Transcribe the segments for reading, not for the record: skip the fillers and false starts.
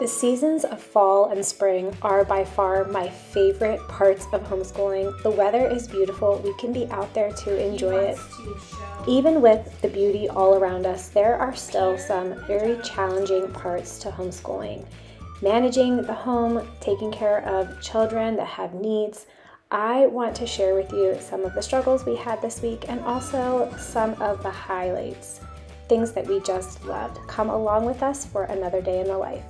The seasons of fall and spring are by far my favorite parts of homeschooling. The weather is beautiful. We can be out there to enjoy it. Even with the beauty all around us, there are still some very challenging parts to homeschooling. Managing the home, taking care of children that have needs. I want to share with you some of the struggles we had this week and also some of the highlights, things that we just loved. Come along with us for another day in the life.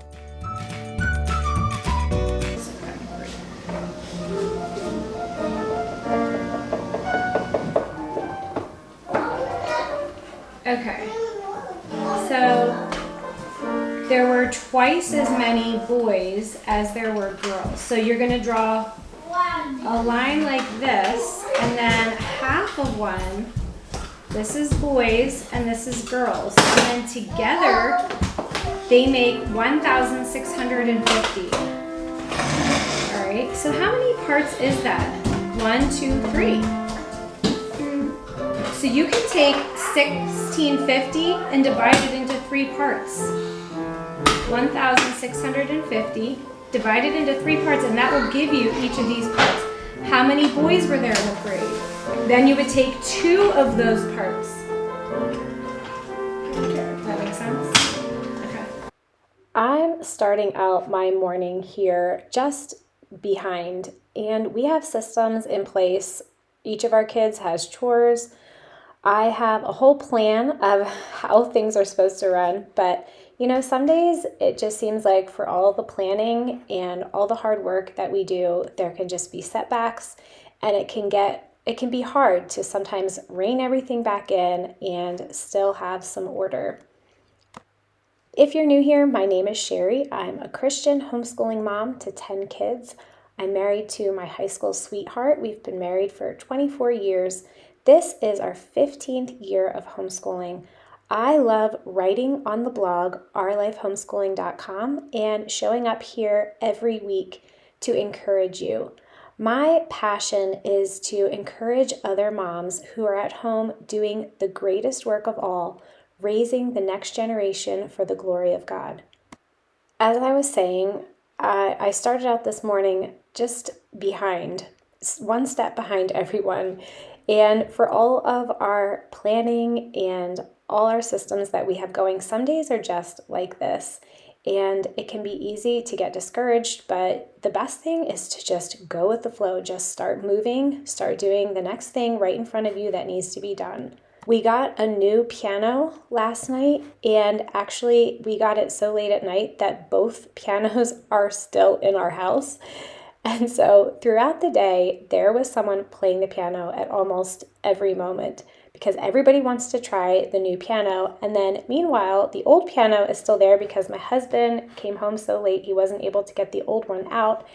Okay, so there were twice as many boys as there were girls. So you're going to draw a line like this, and then half of one, this is boys and this is girls. And then together they make 1,650. All right, so how many parts is that? 1, 2, 3. So you can take 1,650 and divide it into 3 parts. 1,650 divided into 3 parts, and that will give you each of these parts. How many boys were there in the parade? Then you would take 2 of those parts. Does that make sense? Okay. I'm starting out my morning here just behind, and we have systems in place. Each of our kids has chores. I have a whole plan of how things are supposed to run, but some days it just seems like for all the planning and all the hard work that we do, there can just be setbacks, and it can be hard to sometimes rein everything back in and still have some order. If you're new here, my name is Sherry. I'm a Christian homeschooling mom to 10 kids. I'm married to my high school sweetheart. We've been married for 24 years. This is our 15th year of homeschooling. I love writing on the blog, ourlifehomeschooling.com, and showing up here every week to encourage you. My passion is to encourage other moms who are at home doing the greatest work of all, raising the next generation for the glory of God. As I was saying, I started out this morning just behind, one step behind everyone. And for all of our planning and all our systems that we have going, some days are just like this. And it can be easy to get discouraged, but the best thing is to just go with the flow. Just start moving, start doing the next thing right in front of you that needs to be done. We got a new piano last night, and actually we got it so late at night that both pianos are still in our house. And so throughout the day, there was someone playing the piano at almost every moment because everybody wants to try the new piano. And then meanwhile, the old piano is still there because my husband came home so late, he wasn't able to get the old one out.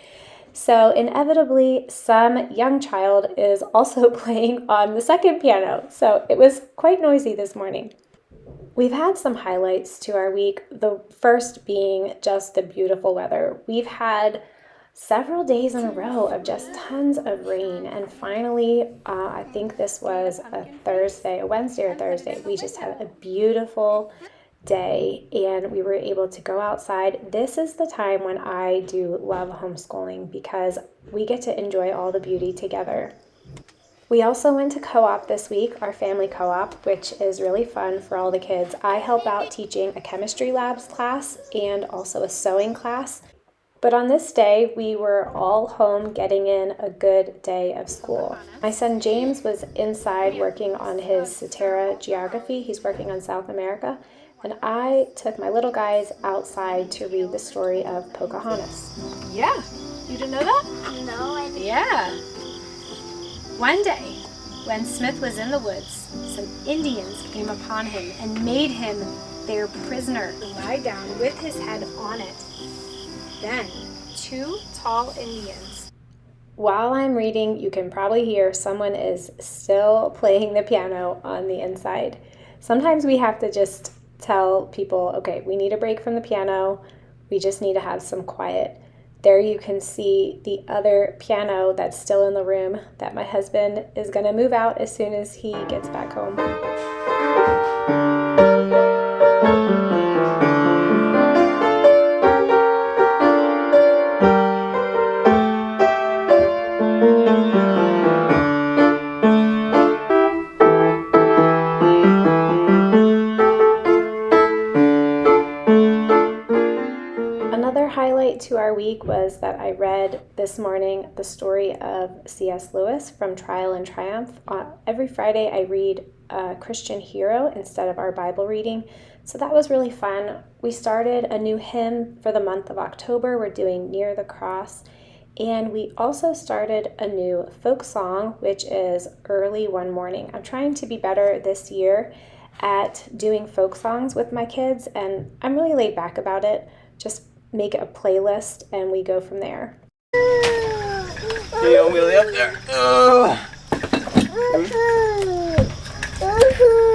So inevitably, some young child is also playing on the second piano. So it was quite noisy this morning. We've had some highlights to our week, the first being just the beautiful weather. We've had several days in a row of just tons of rain, and finally, I think this was a Wednesday or Thursday, we just had a beautiful day and we were able to go outside. This is the time when I do love homeschooling because we get to enjoy all the beauty together. We also went to co-op this week, our family co-op, which is really fun for all the kids. I help out teaching a chemistry labs class and also a sewing class. But on this day, we were all home getting in a good day of school. My son James was inside working on his Cetera geography. He's working on South America. And I took my little guys outside to read the story of Pocahontas. Yeah, you didn't know that? No, I didn't. Yeah. One day, when Smith was in the woods, some Indians came upon him and made him their prisoner lie down with his head on it. Then, 2 tall Indians. While I'm reading, you can probably hear someone is still playing the piano on the inside. Sometimes we have to just tell people, okay, we need a break from the piano. We just need to have some quiet. There you can see the other piano that's still in the room that my husband is going to move out as soon as he gets back home. week was that I read this morning the story of C.S. Lewis from Trial and Triumph. Every Friday I read a Christian hero instead of our Bible reading, so that was really fun. We started a new hymn for the month of October. We're doing Near the Cross, and we also started a new folk song, which is Early One Morning. I'm trying to be better this year at doing folk songs with my kids, and I'm really laid back about it. Just make a playlist and we go from there. Hey, yo, Willie, up there. Woo-hoo!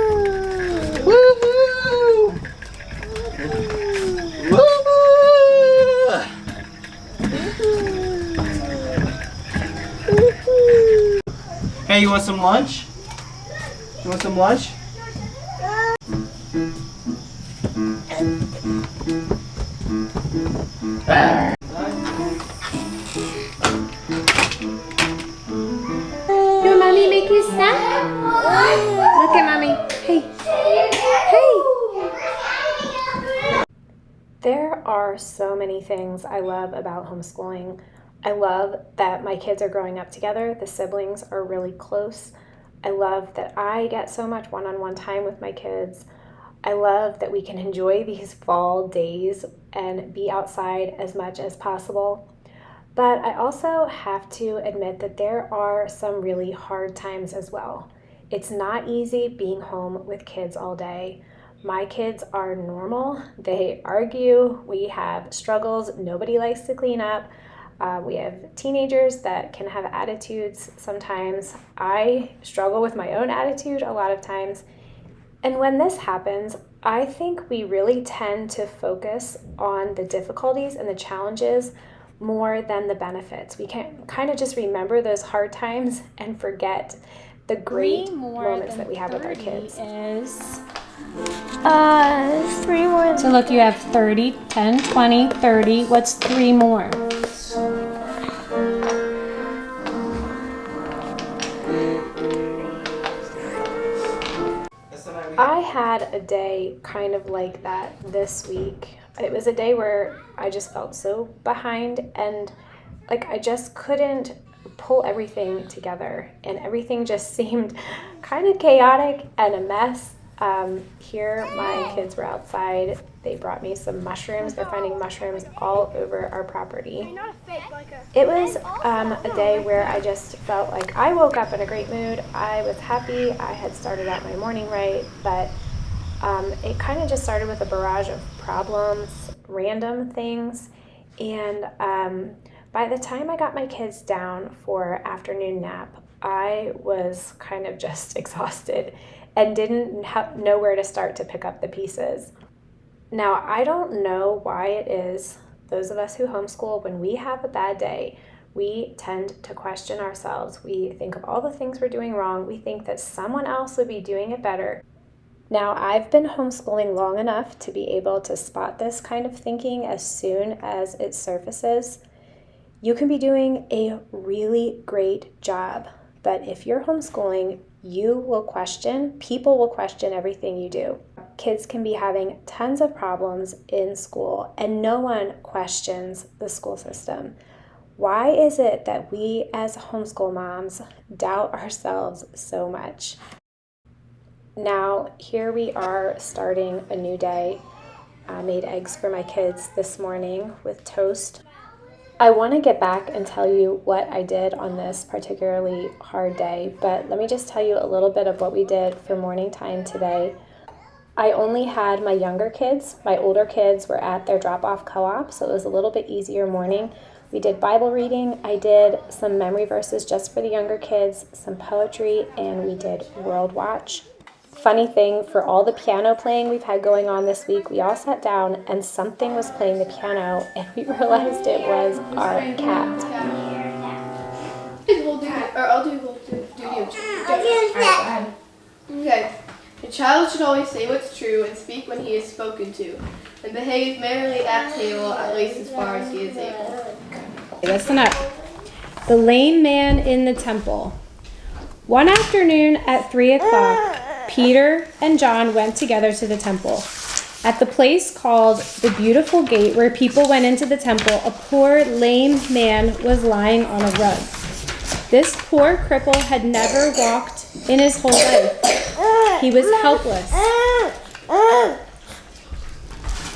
Woo-hoo! Hey, you want some lunch? You want some lunch? Do mommy make you a snack? Look at mommy. Hey. Hey. There are so many things I love about homeschooling. I love that my kids are growing up together. The siblings are really close. I love that I get so much one-on-one time with my kids. I love that we can enjoy these fall days and be outside as much as possible. But I also have to admit that there are some really hard times as well. It's not easy being home with kids all day. My kids are normal. They argue. We have struggles. Nobody likes to clean up. We have teenagers that can have attitudes sometimes. I struggle with my own attitude a lot of times. And when this happens, I think we really tend to focus on the difficulties and the challenges more than the benefits. We can kind of just remember those hard times and forget the great moments that we have with our kids. Is 3 more. so look, you have 30, 10, 20, 30. What's 3 more? I had a day kind of like that this week. It was a day where I just felt so behind and like I just couldn't pull everything together, and everything just seemed kind of chaotic and a mess. Here my kids were outside. They brought me some mushrooms. They're finding mushrooms all over our property. It was a day where I just felt like I woke up in a great mood. I was happy. I had started out my morning right, but it kind of just started with a barrage of problems, random things, and by the time I got my kids down for afternoon nap, I was kind of just exhausted and didn't know where to start to pick up the pieces. Now, I don't know why it is, those of us who homeschool, when we have a bad day, we tend to question ourselves. We think of all the things we're doing wrong. We think that someone else would be doing it better. Now, I've been homeschooling long enough to be able to spot this kind of thinking as soon as it surfaces. You can be doing a really great job, but if you're homeschooling, people will question everything you do. Kids can be having tons of problems in school, and no one questions the school system. Why is it that we as homeschool moms doubt ourselves so much? Now, here we are starting a new day. I made eggs for my kids this morning with toast. I want to get back and tell you what I did on this particularly hard day, but let me just tell you a little bit of what we did for morning time today. I only had my younger kids. My older kids were at their drop-off co-op, so it was a little bit easier morning. We did Bible reading. I did some memory verses just for the younger kids, some poetry, and we did World Watch. Funny thing, for all the piano playing we've had going on this week, we all sat down and something was playing the piano and we realized it was our cat. I'll do Okay. A child should always say what's true and speak when he is spoken to, and behave merrily at table, at least as far as he is able. Listen up. The lame man in the temple. One afternoon at 3 o'clock, Peter and John went together to the temple. At the place called the Beautiful Gate, where people went into the temple, a poor, lame man was lying on a rug. This poor cripple had never walked in his whole life. He was helpless.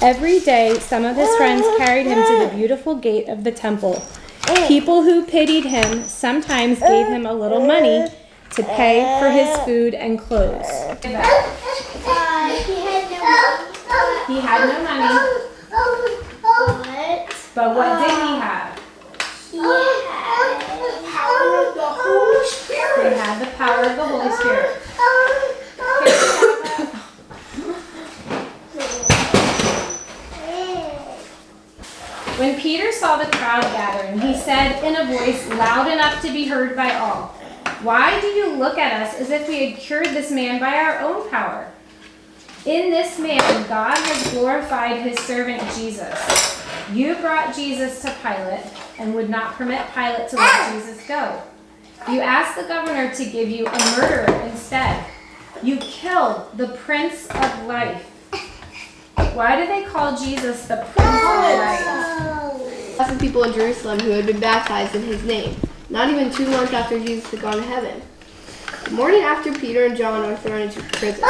Every day, some of his friends carried him to the beautiful gate of the temple. People who pitied him sometimes gave him a little money to pay for his food and clothes. He had no money. But what did he have? He had the power of the Holy Spirit. He had the power of the Holy Spirit. When Peter saw the crowd gathering, he said in a voice loud enough to be heard by all, "Why do you look at us as if we had cured this man by our own power? In this man, God has glorified his servant Jesus. You brought Jesus to Pilate and would not permit Pilate to let Jesus go. You asked the governor to give you a murderer instead. You killed the Prince of Life." Why do they call Jesus the Prince of Life? Lots of people in Jerusalem who had been baptized in his name, not even 2 months after Jesus had gone to heaven. The morning after Peter and John were thrown into prison, the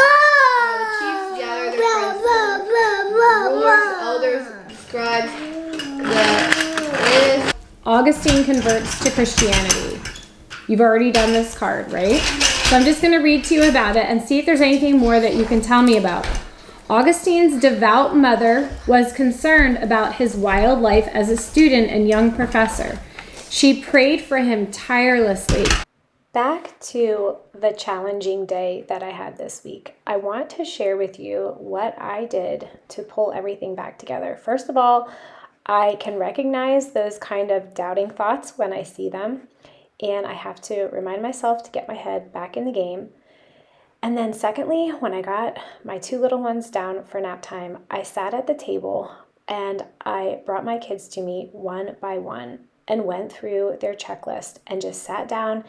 chiefs gathered their friends, rulers, elders, scribes, Augustine converts to Christianity. You've already done this card, right? So I'm just going to read to you about it and see if there's anything more that you can tell me about. Augustine's devout mother was concerned about his wild life as a student and young professor. She prayed for him tirelessly. Back to the challenging day that I had this week. I want to share with you what I did to pull everything back together. First of all, I can recognize those kind of doubting thoughts when I see them, and I have to remind myself to get my head back in the game. And then secondly, when I got my 2 little ones down for nap time, I sat at the table and I brought my kids to me one by one and went through their checklist and just sat down,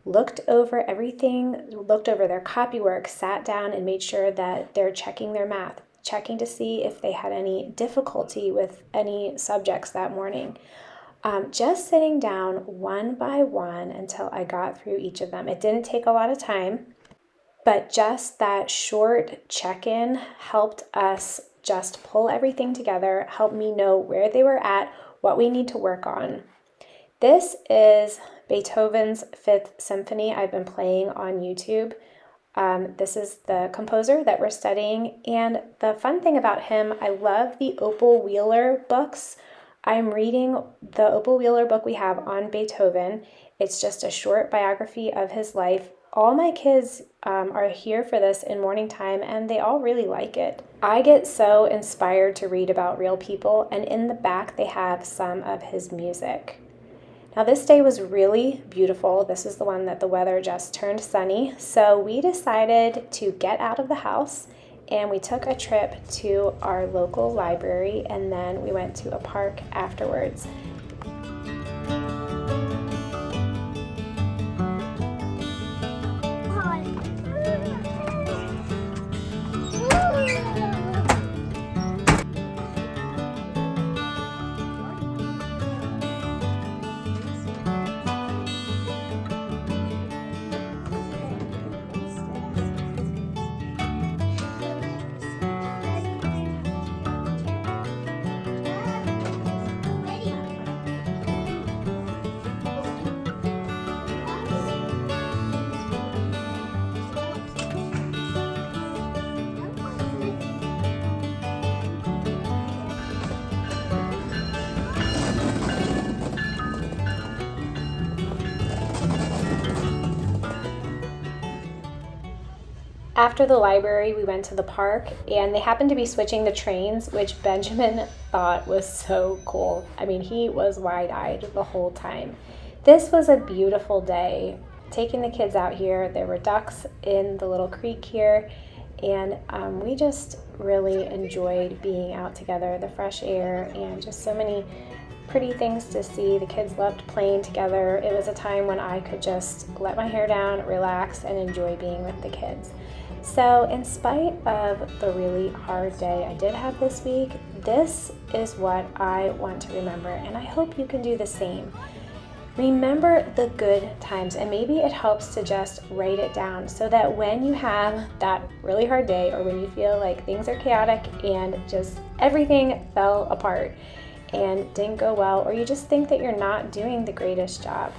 looked over everything, looked over their copywork, sat down and made sure that they're checking their math, checking to see if they had any difficulty with any subjects that morning. Just sitting down one by one until I got through each of them. It didn't take a lot of time. But just that short check-in helped us just pull everything together, helped me know where they were at, what we need to work on. This is Beethoven's 5th Symphony I've been playing on YouTube. This is the composer that we're studying, and the fun thing about him, I love the Opal Wheeler books. I'm reading the Opal Wheeler book we have on Beethoven. It's just a short biography of his life. All my kids are here for this in morning time, and they all really like it. I get so inspired to read about real people, and in the back they have some of his music. Now this day was really beautiful. This is the one that the weather just turned sunny, so we decided to get out of the house and we took a trip to our local library, and then we went to a park afterwards. After the library, we went to the park, and they happened to be switching the trains, which Benjamin thought was so cool. I mean, he was wide-eyed the whole time. This was a beautiful day. Taking the kids out here, there were ducks in the little creek here, and we just really enjoyed being out together, the fresh air, and just so many pretty things to see. The kids loved playing together. It was a time when I could just let my hair down, relax, and enjoy being with the kids. So in spite of the really hard day I did have this week, this is what I want to remember, and I hope you can do the same. Remember the good times, and maybe it helps to just write it down so that when you have that really hard day, or when you feel like things are chaotic and just everything fell apart and didn't go well, or you just think that you're not doing the greatest job,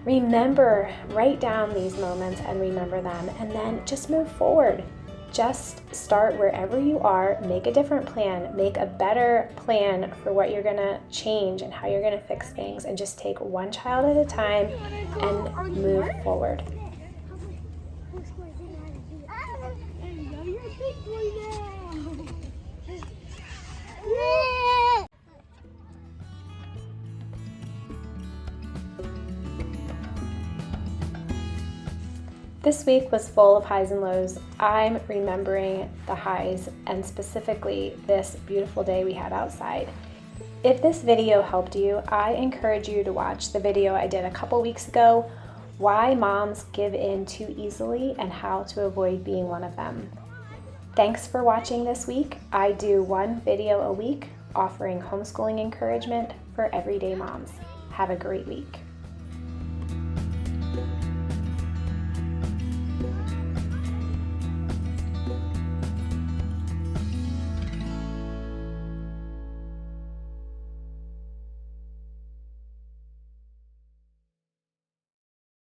remember, write down these moments and remember them, and then just move forward. Just start wherever you are, make a different plan, make a better plan for what you're gonna change and how you're gonna fix things, and just take one child at a time and move forward. This week was full of highs and lows. I'm remembering the highs, and specifically this beautiful day we had outside. If this video helped you, I encourage you to watch the video I did a couple weeks ago, Why Moms Give In Too Easily and How to Avoid Being One of Them. Thanks for watching this week. I do one video a week offering homeschooling encouragement for everyday moms. Have a great week.